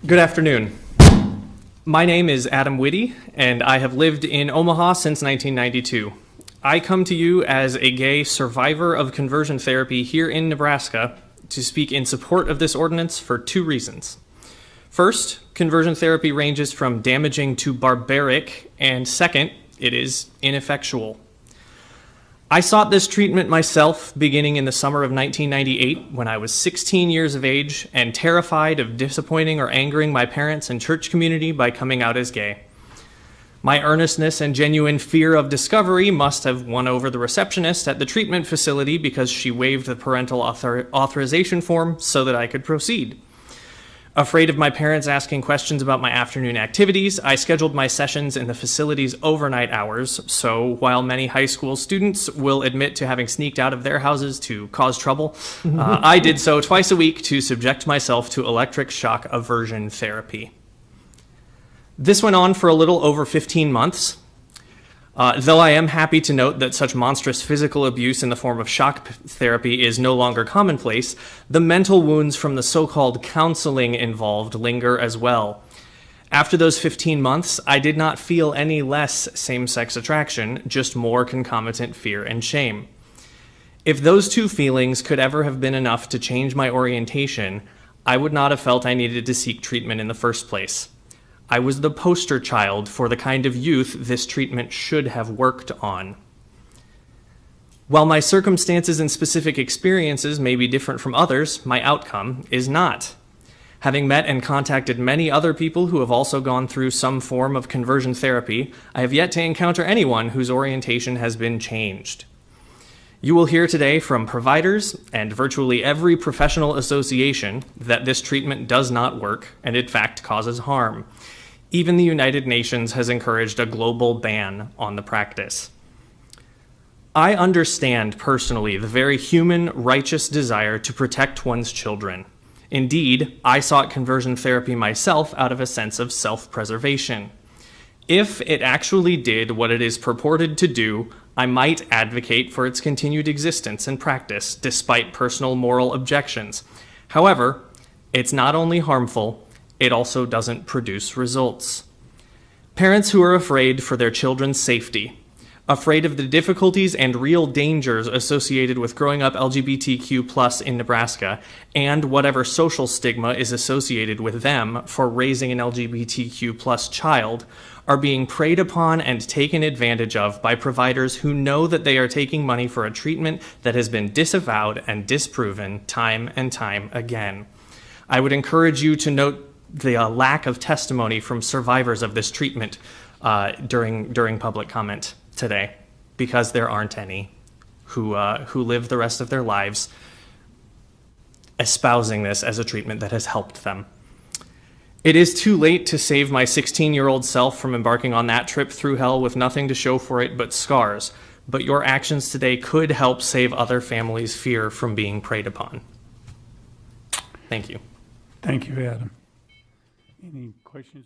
Good afternoon. My name is Adam Witte, and I have lived in Omaha since 1992. I come to you as a gay survivor of conversion therapy here in Nebraska to speak in support of this ordinance for two reasons. First, conversion therapy ranges from damaging to barbaric, and second, it is ineffectual. I sought this treatment myself beginning in the summer of 1998 when I was 16 years of age and terrified of disappointing or angering my parents and church community by coming out as gay. My earnestness and genuine fear of discovery must have won over the receptionist at the treatment facility because she waived the parental authorization form so that I could proceed. Afraid of my parents asking questions about my afternoon activities, I scheduled my sessions in the facility's overnight hours, so while many high school students will admit to having sneaked out of their houses to cause trouble, I did so twice a week to subject myself to electric shock aversion therapy. This went on for a little over 15 months. Though I am happy to note that such monstrous physical abuse in the form of shock therapy is no longer commonplace, the mental wounds from the so-called counseling involved linger as well. After those 15 months, I did not feel any less same-sex attraction, just more concomitant fear and shame. If those two feelings could ever have been enough to change my orientation, I would not have felt I needed to seek treatment in the first place. I was the poster child for the kind of youth this treatment should have worked on. While my circumstances and specific experiences may be different from others, my outcome is not. Having met and contacted many other people who have also gone through some form of conversion therapy, I have yet to encounter anyone whose orientation has been changed. You will hear today from providers and virtually every professional association that this treatment does not work and in fact causes harm. Even the United Nations has encouraged a global ban on the practice. I understand personally the very human, righteous desire to protect one's children. Indeed, I sought conversion therapy myself out of a sense of self-preservation. If it actually did what it is purported to do, I might advocate for its continued existence and practice, despite personal moral objections. However, it's not only harmful, it also doesn't produce results. Parents who are afraid for their children's safety, afraid of the difficulties and real dangers associated with growing up LGBTQ+ in Nebraska, and whatever social stigma is associated with them for raising an LGBTQ+ child, are being preyed upon and taken advantage of by providers who know that they are taking money for a treatment that has been disavowed and disproven time and time again. I would encourage you to note the lack of testimony from survivors of this treatment during public comment today, because there aren't any who live the rest of their lives espousing this as a treatment that has helped them. It is too late to save my 16-year-old self from embarking on that trip through hell with nothing to show for it but scars, but your actions today could help save other families' fear from being preyed upon. Thank you. Thank you, Adam. Any questions?